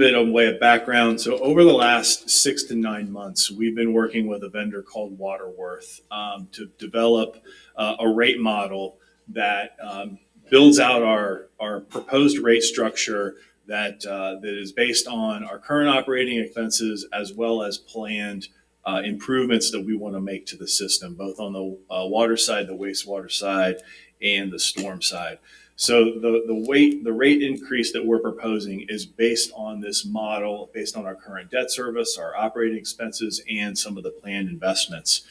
Bit of way of background. So over the last 6 to 9 months, we've been working with a vendor called Waterworth to develop a rate model that builds out our proposed rate structure that is based on our current operating expenses as well as planned improvements that we want to make to the system, both on the water side, the wastewater side, and the storm side. So the rate increase that we're proposing is based on this model, based on our current debt service, our operating expenses, and some of the planned investments.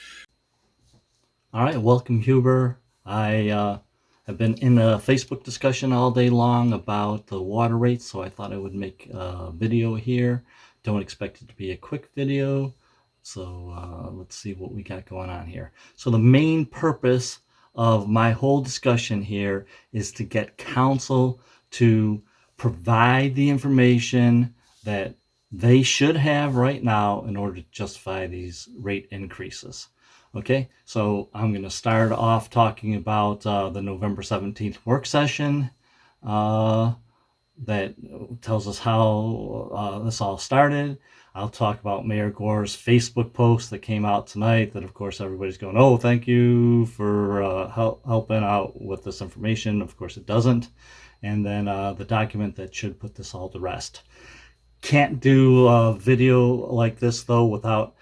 All right, welcome, Huber. I have been in a Facebook discussion all day long about the water rates, so I thought I would make a video here. Don't expect it to be a quick video, so let's see what we got going on here. So the main purpose of my whole discussion here is to get council to provide the information that they should have right now in order to justify these rate increases. Okay, so I'm going to start off talking about the November 17th work session that tells us how this all started. I'll talk about Mayor Gore's Facebook post that came out tonight that, of course, everybody's going, oh, thank you for helping out with this information. Of course, it doesn't. And then the document that should put this all to rest. Can't do a video like this, though, without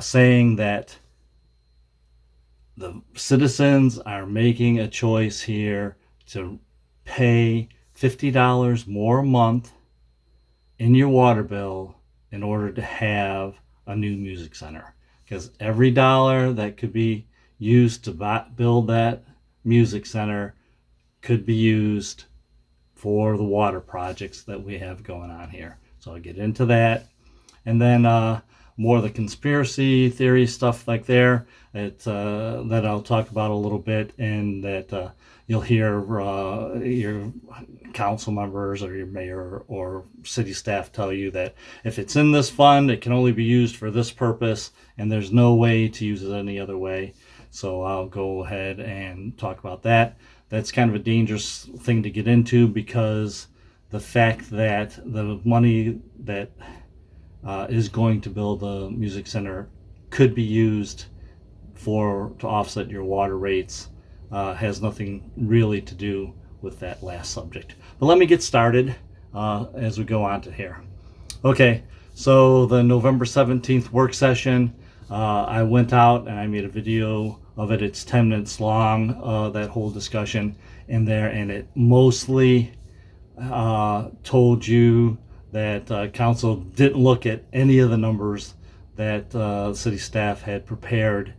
saying that the citizens are making a choice here to pay $50 more a month in your water bill in order to have a new music center. Because every dollar that could be used to build that music center could be used for the water projects that we have going on here. So I'll get into that. And then more of the conspiracy theory stuff like there that I'll talk about a little bit, and that you'll hear your council members or your mayor or city staff tell you that if it's in this fund, it can only be used for this purpose, and there's no way to use it any other way. So I'll go ahead and talk about that. That's kind of a dangerous thing to get into, because the fact that the money that is going to build a music center could be used to offset your water rates has nothing really to do with that last subject. But let me get started as we go on to here. Okay, so the November 17th work session, I went out and I made a video of it. It's 10 minutes long, that whole discussion in there, and it mostly told you that council didn't look at any of the numbers that city staff had prepared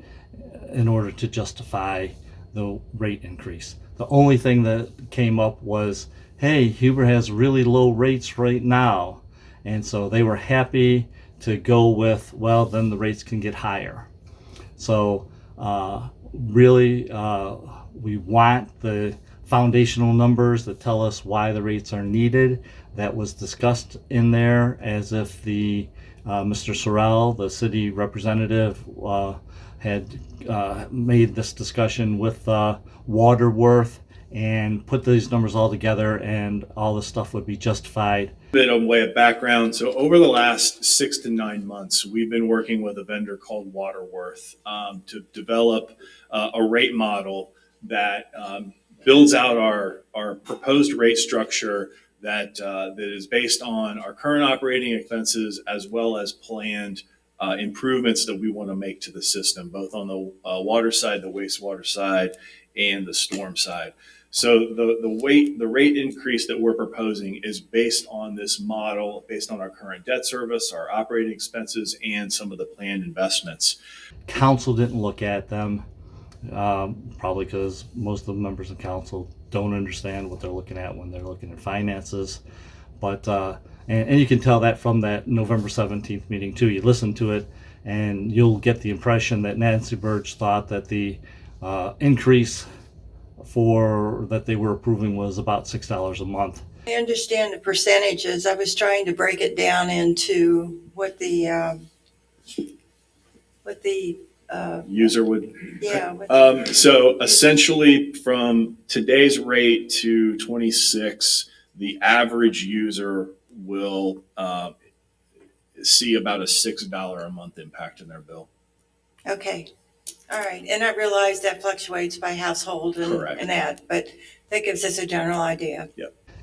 in order to justify the rate increase. The only thing that came up was, hey, Huber has really low rates right now, and so they were happy to go with, well, then the rates can get higher. So really we want the foundational numbers that tell us why the rates are needed. That was discussed in there as if the Mr. Sorrell, the city representative, had made this discussion with Waterworth and put these numbers all together, and all this stuff would be justified. Bit of way of background. So over the last 6 to 9 months, we've been working with a vendor called Waterworth to develop a rate model that builds out our proposed rate structure that is based on our current operating expenses as well as planned improvements that we want to make to the system, both on the water side, the wastewater side, and the storm side. So the rate increase that we're proposing is based on this model, based on our current debt service, our operating expenses, and some of the planned investments. Council didn't look at them, probably because most of the members of council don't understand what they're looking at when they're looking at finances. But and you can tell that from that November 17th meeting too. You listen to it and you'll get the impression that Nancy Birch thought that the increase that they were approving was about $6 a month. I understand the percentages. I was trying to break it down into what the user would. Yeah. So essentially, from today's rate to 26, the average user will see about a $6 a month impact in their bill. Okay. All right. And I realize that fluctuates by household Correct. and that, but that gives us a general idea.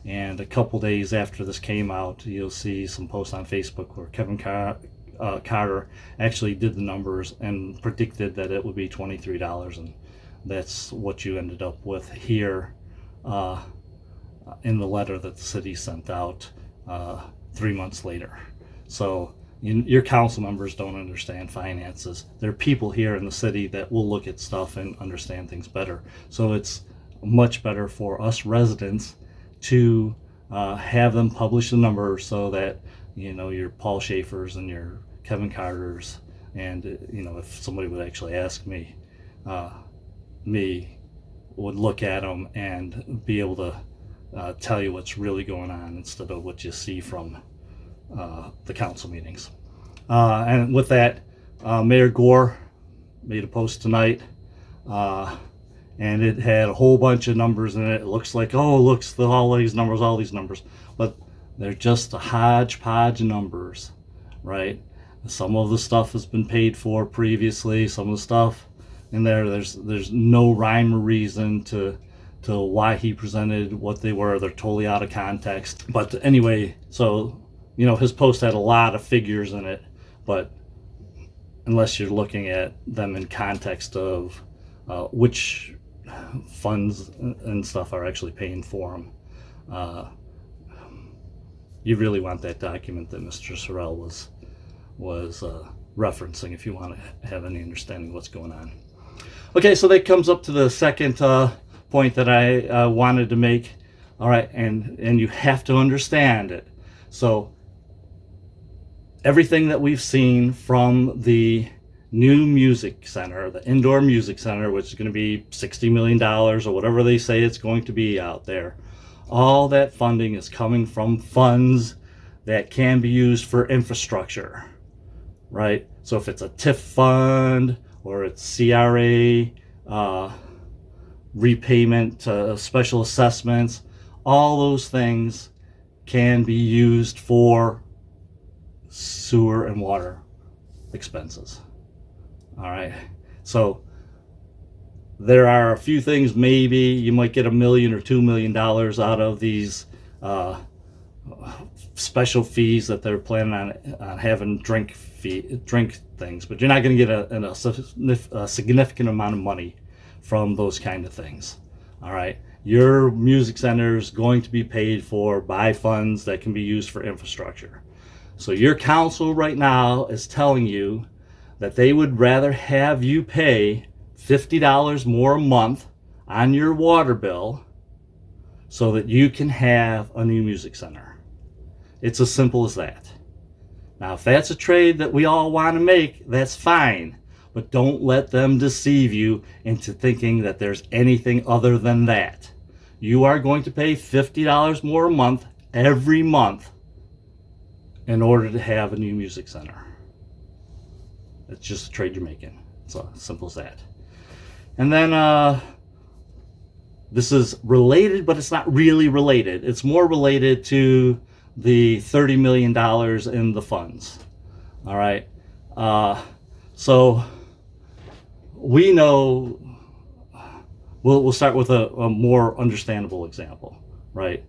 And a couple days after this came out, you'll see some posts on Facebook where Kevin Carter actually did the numbers and predicted that it would be $23, and that's what you ended up with here in the letter that the city sent out 3 months later. So your council members don't understand finances. There are people here in the city that will look at stuff and understand things better. So it's much better for us residents to have them publish the numbers so that, your Paul Schaefer's and your Kevin Carter's, and, if somebody would actually ask me, would look at them and be able to tell you what's really going on instead of what you see from the council meetings. And with that, Mayor Gore made a post tonight, and it had a whole bunch of numbers in it. It looks like, all these numbers, but they're just a hodgepodge of numbers, right? Some of the stuff has been paid for previously. Some of the stuff in there's no rhyme or reason to why he presented what they were. They're totally out of context. But anyway, so his post had a lot of figures in it, but unless you're looking at them in context of which funds and stuff are actually paying for them, you really want that document that Mr. Sorrell was referencing if you want to have any understanding of what's going on. Okay, so that comes up to the second point that I wanted to make. All right, and you have to understand it. So everything that we've seen from the new music center, the indoor music center, which is going to be $60 million or whatever they say it's going to be out there, all that funding is coming from funds that can be used for infrastructure, right? So if it's a TIF fund or it's CRA repayment, special assessments, all those things can be used for sewer and water expenses. All right, so there are a few things. Maybe you might get $1 million or $2 million out of these special fees that they're planning on having drink things, but you're not going to get a significant amount of money from those kind of things. All right, your music center is going to be paid for by funds that can be used for infrastructure. So your council right now is telling you that they would rather have you pay $50 more a month on your water bill so that you can have a new music center. It's as simple as that. Now, if that's a trade that we all want to make, that's fine. But don't let them deceive you into thinking that there's anything other than that. You are going to pay $50 more a month every month in order to have a new music center. It's just a trade you're making. It's as simple as that. And then this is related, but it's not really related. It's more related to the $30 million in the funds. All right. So we know, we'll start with a more understandable example, right?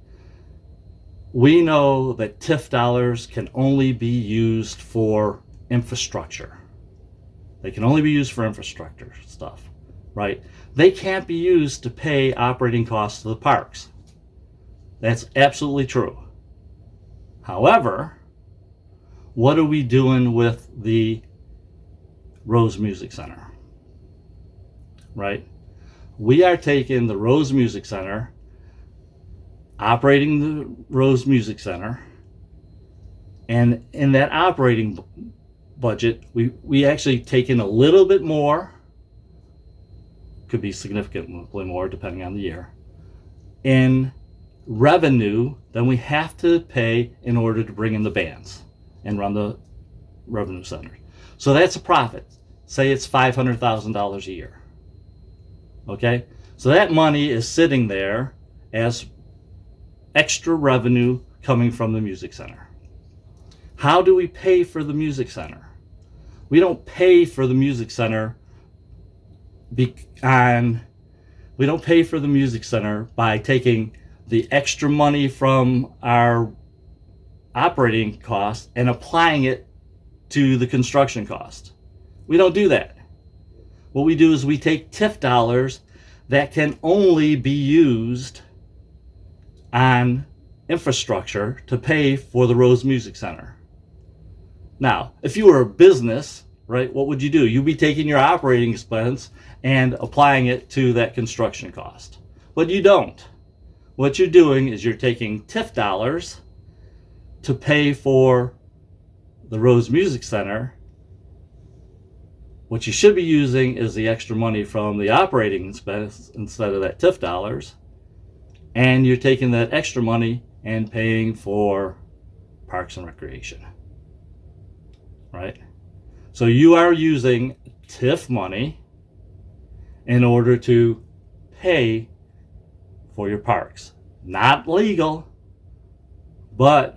We know that TIF dollars can only be used for infrastructure. They can only be used for infrastructure stuff, right? They can't be used to pay operating costs to the parks. That's absolutely true. However, what are we doing with the Rose Music Center, right? We are taking the Rose Music Center, operating the Rose Music Center, and in that operating budget, we actually take in a little bit more, could be significantly more depending on the year, in revenue than we have to pay in order to bring in the bands and run the revenue center. So that's a profit. Say it's $500,000 a year. Okay? So that money is sitting there as extra revenue coming from the music center. How do we pay for the music center? We don't pay for the music center we don't pay for the music center by taking the extra money from our operating cost and applying it to the construction cost. We don't do that. What we do is we take TIF dollars that can only be used on infrastructure to pay for the Rose Music Center. Now, if you were a business, right, what would you do? You'd be taking your operating expense and applying it to that construction cost. But you don't. What you're doing is you're taking TIF dollars to pay for the Rose Music Center. What you should be using is the extra money from the operating expense instead of that TIF dollars. And you're taking that extra money and paying for Parks and Recreation. Right? So you are using TIF money in order to pay for your parks. Not legal, but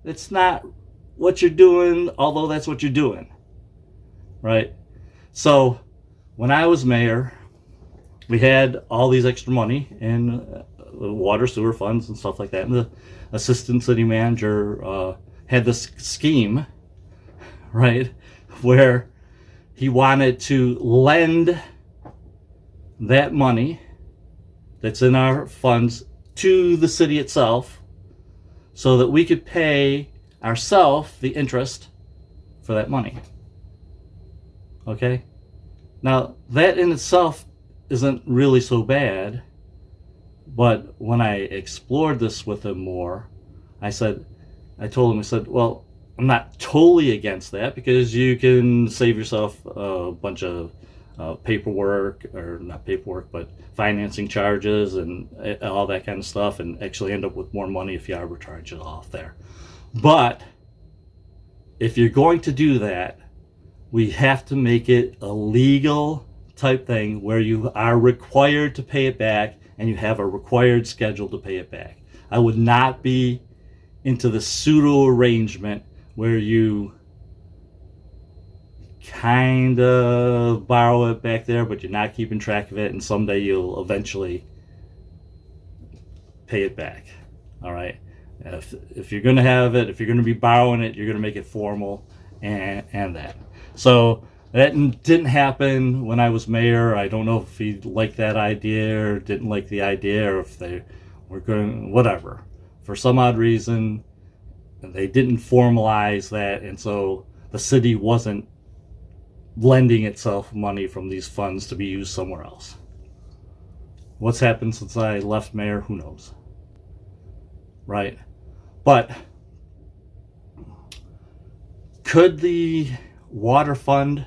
it's not what you're doing, although that's what you're doing. Right? So when I was mayor, we had all these extra money in water sewer funds and stuff like that. And the assistant city manager had this scheme, right, where he wanted to lend that money that's in our funds to the city itself so that we could pay ourselves the interest for that money. Okay? Now, that in itself isn't really so bad, but when I explored this with him more, I told him, well, I'm not totally against that because you can save yourself a bunch of paperwork, or not paperwork, but financing charges and all that kind of stuff, and actually end up with more money if you arbitrage it off there. But if you're going to do that, we have to make it a legal type thing where you are required to pay it back and you have a required schedule to pay it back. I would not be into the pseudo arrangement where you kind of borrow it back there, but you're not keeping track of it, and someday you'll eventually pay it back. All right. If you're going to have it, if you're going to be borrowing it, you're going to make it formal and that. So that didn't happen when I was mayor. I don't know if he liked that idea or didn't like the idea, or if they were going, whatever. For some odd reason, they didn't formalize that, and so the city wasn't lending itself money from these funds to be used somewhere else. What's happened since I left mayor, who knows? Right? But could the water fund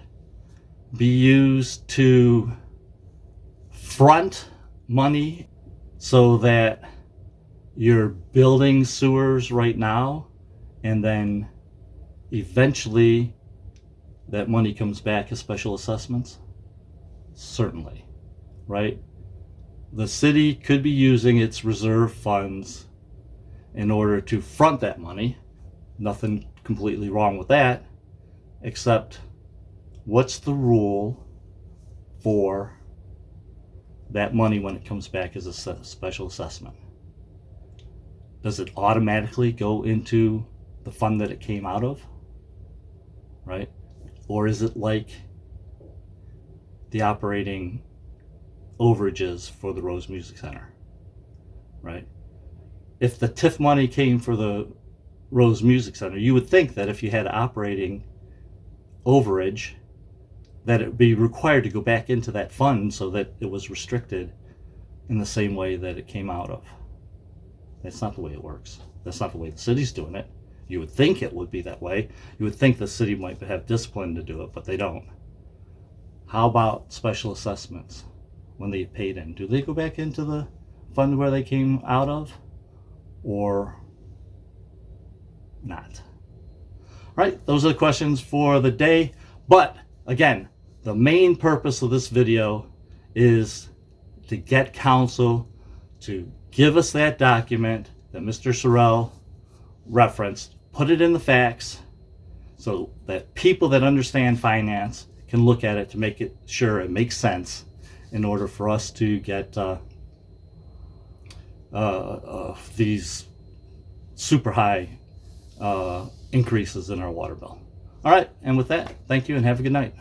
be used to front money so that you're building sewers right now, and then eventually that money comes back as special assessments? Certainly, right? The city could be using its reserve funds in order to front that money. Nothing completely wrong with that, except what's the rule for that money when it comes back as a special assessment? Does it automatically go into the fund that it came out of? Right? Or is it like the operating overages for the Rose Music Center? Right? If the TIF money came for the Rose Music Center, you would think that if you had operating overage, that it would be required to go back into that fund so that it was restricted in the same way that it came out of. That's not the way it works. That's not the way the city's doing it. You would think it would be that way. You would think the city might have discipline to do it, but they don't. How about special assessments when they paid in? Do they go back into the fund where they came out of, or not? All right, those are the questions for the day. But again, the main purpose of this video is to get council to give us that document that Mr. Sorrell referenced, put it in the facts so that people that understand finance can look at it to make it sure it makes sense in order for us to get these super high increases in our water bill. All right, and with that, thank you and have a good night.